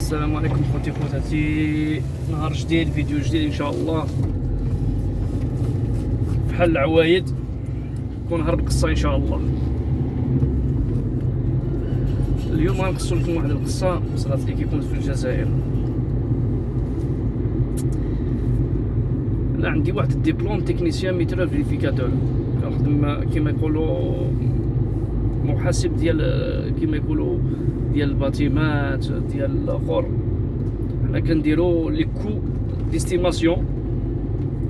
السلام عليكم خوتي خواتاتي. نهار جديد، فيديو جديد ان شاء الله. بحال العوايد يكون نهار القصه ان شاء الله. اليوم غنقصو لكم واحد القصه صرات لي كي كنت في الجزائر. انا عندي واحد الدبلوم تكنيسيان ميترو فيريفيكاتور، كنخدم كيما يقولوا محاسب ديال كيما يقولوا ديال الباتيمات ديال الاخر. حنا كنديرو لي كو ديستيماسيون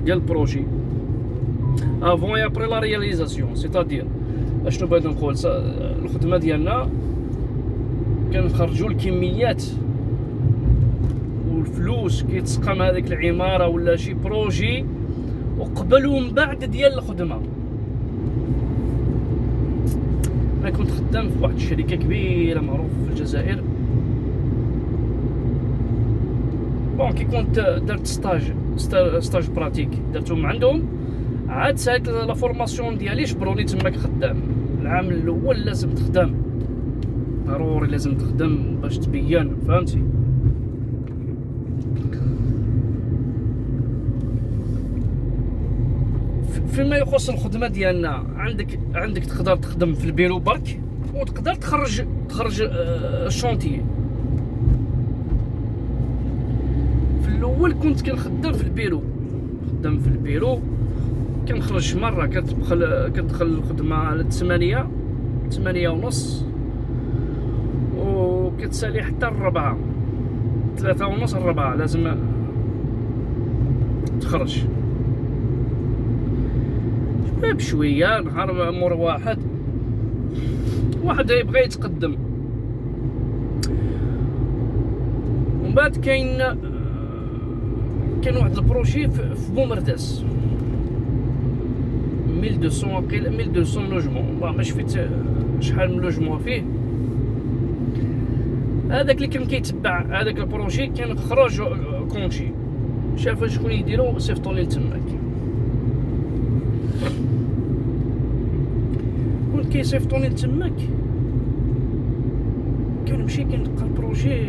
ديال البروجي افون اي ابري لا رياليزاسيون. سيتادير اشنو بغيت نقول، الخدمه ديالنا كنخرجوا الكميات والفلوس كيتسقم هذيك العماره ولا شي بروجي، وقبل ومن بعد ديال الخدمه. انا كنت خدام في واحد الشركه كبيره معروفه في الجزائر. بون كي كنت درت ستاج براتيك درتهم عندهم، عاد سالت لا فورماسيون ديالي جبروني تماك خدام. العام الاول لازم تخدم، ضروري لازم تخدم باش تبين، فهمتي؟ فيما يخص الخدمه ديالنا، عندك تقدر تخدم في البيرو برك، وتقدر تخرج الشونتيي. في الاول كنت كنخدم في البيرو، كنخرج مره كتدخل الخدمه على 8:30 وكتسالي حتى 4 3:30 4 لازم تخرج بشويه. نهار مور واحد يبغى يتقدم، ومن بعد كاين واحد البروجي في بومرداس 1200 وقيل 1200 لوجمون، ما شفت شحال من لوجمون فيه. هذاك اللي كان كيتبع هذاك البروجي كان خرج كونشي، شاف شكون يديرو صيفطوني لتماك. كنت كيصيفطوني لتماك، كنمشي كنلقى البروجي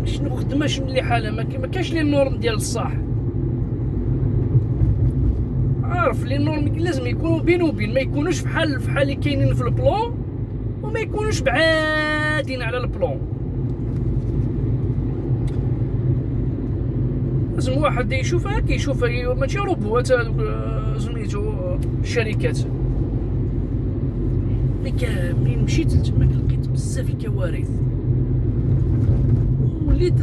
شنو خدمه شنو اللي حاله، ما كاينش لي نورم ديال الصح. عارف لي نورم لازم يكونوا بين وبين، ما يكونوش بحال اللي كاينين في البلون، وما يكونوش بعادين على البلون. لازم واحد يشوفها كيشوف ماشي روبوات هذوك سميتو الشركات. منين مشيت لتماك لقيت بزاف الكوارث، وليت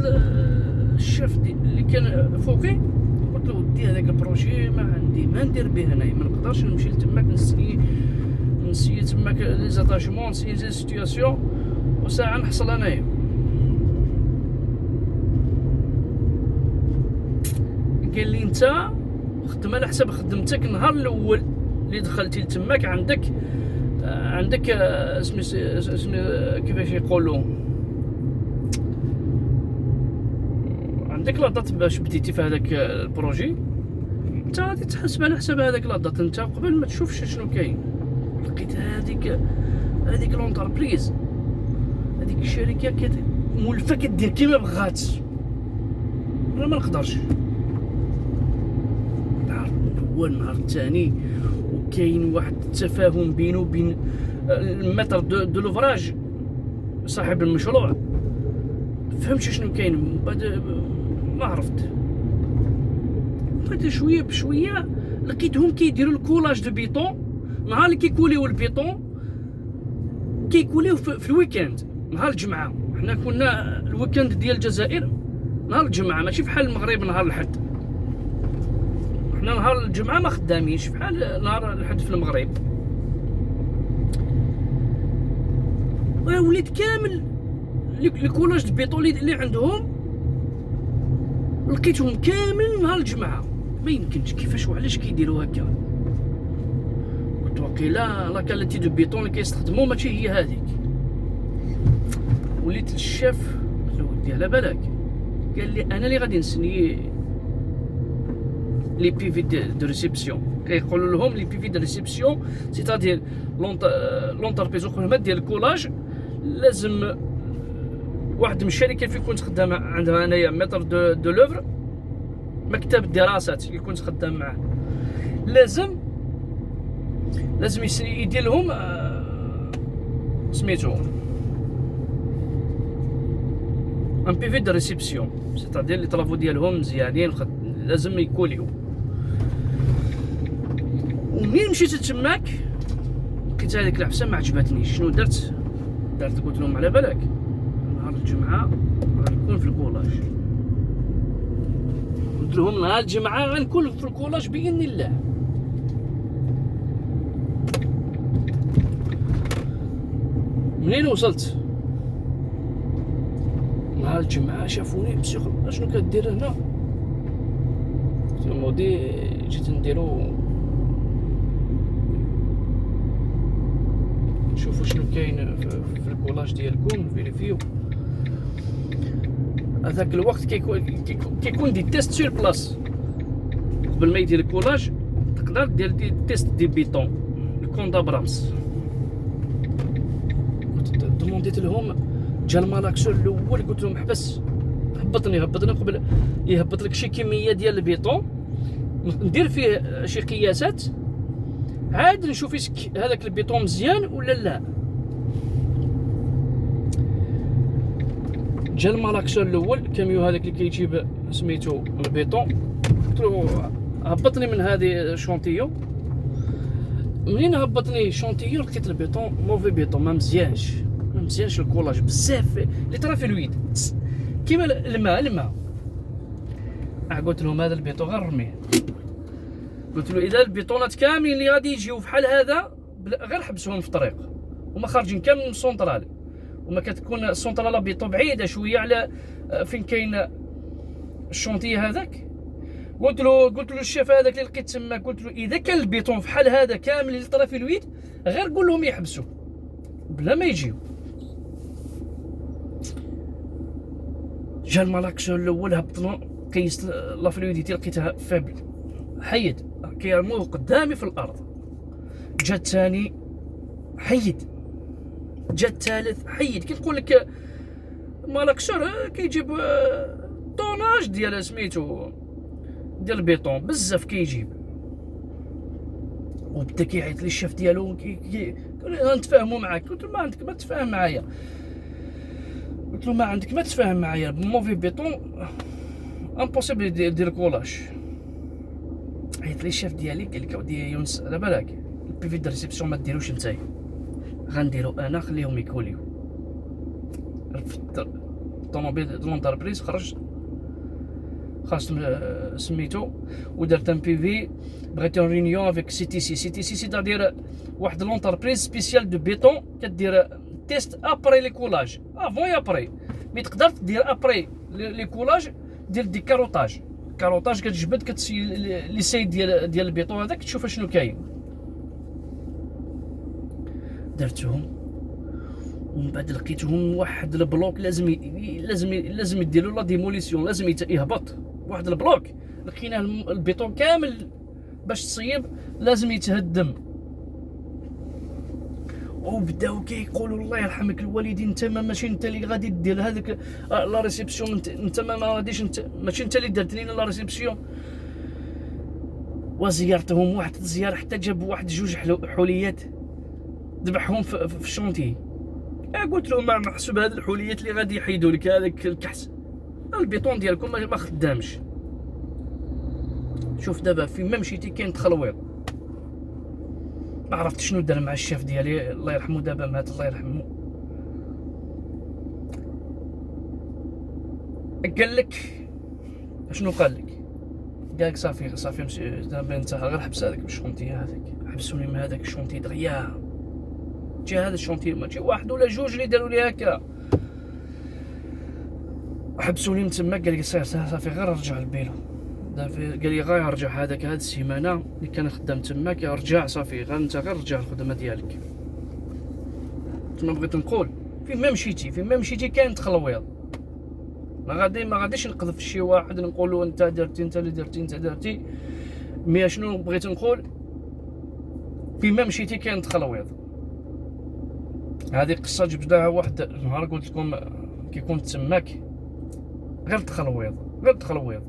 الشاف اللي كان فوقي قلت له ودي هذاك البروجي ما عندي ما ندير به هنايا، ما نقدرش نمشي لتماك نسيي تماك لي زاتاجمون، نسيي لي سيتوياسيون وساعه نحصل انايا. قال لي انت خدم على حسب خدمتك. النهار الاول اللي دخلتي لتماك عندك اسمي كيفاش يقولوا، عندك لاطات باش بديتي في هذاك البروجي، انت غادي تحسب على حساب هذاك لاطات انت قبل ما تشوفش شنو كاين. لقيت هذيك لونتربريز، هذيك الشركه مولفه كدير كيما بغات، انا ما نقدرش. النهار الاول النهار الثاني وكاين واحد التفاهم بينه وبين المتر دو لوفراج صاحب المشروع، فهمتش شنو كاين. بعد ما عرفت، بعد شويه بشويه لقيتهم كيديروا الكولاج دو بيطون. نهار اللي كيكوليو البيطون كيكوليو في الويكاند، نهار الجمعه. حنا كنا الويكاند ديال الجزائر نهار الجمعه، ماشي بحال المغرب نهار الحد. حنا نهار الجمعه ما خدامينش بحال نهار الحد في المغرب. وليت كامل الكولاج د بيطون اللي عندهم لقيتهم كامل نهار الجمعه. ما يمكنش، كيفاش وعلاش كيديروا هكا؟ قلت واقيلا لا كاليتي دو بيطون اللي كيستخدموا ماشي هي هذيك. وليت للشاف قلت له ودي على بالك، قال لي انا اللي غادي نسني لي بيفي دو ريسيبسيون. كيقولوا لهم لي بيفي دو ريسيبسيون، سيتادير لونتربريز وخدمه ديال الكولاج لازم واحد من الشركات اللي كنت خدام عندها انايا متر دو لوفر، مكتب الدراسات اللي كنت خدام معاه، لازم يدير لهم سميتو ان بي في دو ريسبسيون، سيتادير لي طرافو ديالهم مزيانين لازم يكوليو. ومنين مشيت تماك لقيت هذيك العفسه ما عجبتنيش. شنو درت قلت لهم على بالك نهار الجمعه غنكون في الكولاج. قلت لهم نهار الجمعه غنكون في الكولاج باذن الله. منين وصلت نهار الجمعه شافوني مسيخ شنو كدير هنا؟ قلت لهم ودي جيت نديرو شوفوا شنو كاين في الكولاج ديالكم، فيريفيو. هذاك الوقت كيكون دي تيست سور بلاص قبل ما يدير الكولاج، تقدر دير دي تيست دي بيطون الكوندا برامس. دومونديت لهم جا المالاكسور الاول، قلت لهم حبس هبطني قبل يهبط لك شي كميه ديال البيطون، ندير فيه شي قياسات عاد نشوف هذاك البيطون مزيان ولا لا. جا المالاكسور الاول كاميو هذاك اللي كيجيب سميتو البيطون، قلت له هبطني من هذه شونتيو. منين هبطني شونتيو لقيت البيطون موفي بيطون، ما مزيانش الكولاج بزاف اللي طرا في الويد كيما الماء. قلت لهم هذا البيطون غير رميه. قلت له اذا البيطونات كاملين اللي غادي يجيو بحال هذا غير حبسوهم في الطريق، وما خارجين كامل من السونطرال، وما كتكون السونطرال بيطو بعيده شويه على فين كاين الشونطيه هذاك. قلت له الشيف هذاك اللي لقيت تما، قلت له اذا كان البيطون بحال هذا كامل اللي طرا في الويد غير قول لهم يحبسوا بلا ما يجيو. جا المالاكسور الاول هبطنا، قيست لا فلويديتي لقيتها فابل، حيد كيرموه قدامي في الارض. جا الثاني حيد، جا الثالث حيد. كي نقول لك مالاكسور كيجيب طوناج ديال سميتو ديال البيطون بزاف كيجيب. وبدا كيعيط لي الشيف ديالو غنتفاهموا معاك. قلت له ما عندك ما تفاهم معايا، بموفي بيطون امبوسيبل دير كولاج. عيط لي الشيف ديالي قال لك اودي يونس على بالك البي في دو ريسبسيون ما ديروش نتايا، غنديرو انا خليهم يكوليو. رفدت الطوموبيل دو لونتربريز، خرجت سميتو ودرت ان بي في. بغيت رينيون افيك سي تي سي دير واحد لونتربريز سبيسيال دو بيطون كدير تيست ابري لي كولاج افون يا ابري. مي تقدر دير ابري لي كولاج دير دي كاروطاج كتجبد كتسي لي سايد ديال البيطون هذاك تشوف شنو كاين. درتهم ومن بعد لقيتهم واحد البلوك لازم يديروا لا ديموليسيون، لازم يهبط واحد البلوك. لقينا البيطون كامل باش تصيب لازم يتهدم. وبداو كيقولوا الله يرحمك الوالدين، انت ماشي انت اللي غادي دير هذاك لا ريسبسيون، انت ما غاديش، انت ماشي انت اللي درت لينا لا ريسبسيون. وزيارتهم واحد الزياره حتى جاب واحد جوج حوليات ذبحهم في الشونتي. قلت لهم ما محسوب هاد الحوليات اللي غادي يحيدوا لك هذاك الكحس، البيطون ديالكم ما خدامش. شوف دابا فين ما مشيتي كاين تخلويط. ما عرفت شنو دار مع الشيف ديالي الله يرحمه، دابا مات الله يرحمه. قال لك شنو قال لك صافي دابا انت غير حبس هذاك الشونتي هذاك، حبسوني من هذاك الشونتي دغيا. جا هذا الشونتي ماشي واحد ولا جوج اللي داروا لي هكا، حبسوني من تما. قال لي صافي غير رجع للبيلو. قال لي غير رجع هذاك هاد السيمانه اللي كان خدام تماك، رجع صافي غير انت غير رجع الخدمه ديالك. ما بغيت نقول فين ما مشيتي كاين تخلويض. ما غاديش نقذف شي واحد نقول له انت درتي، انت اللي درتي. مي شنو بغيت نقول، فين ما مشيتي كاين تخلويض. هذه قصه جبدها واحد النهار قلت لكم كيكون تماك غير تخلويض غير تخلويض.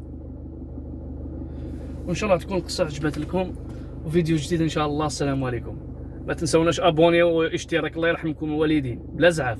وان شاء الله تكون القصه عجبت لكم، وفيديو جديد ان شاء الله. السلام عليكم. ما تنسوناش ابوني واشتراك، الله يرحمكم الوالدين بلا زعاف.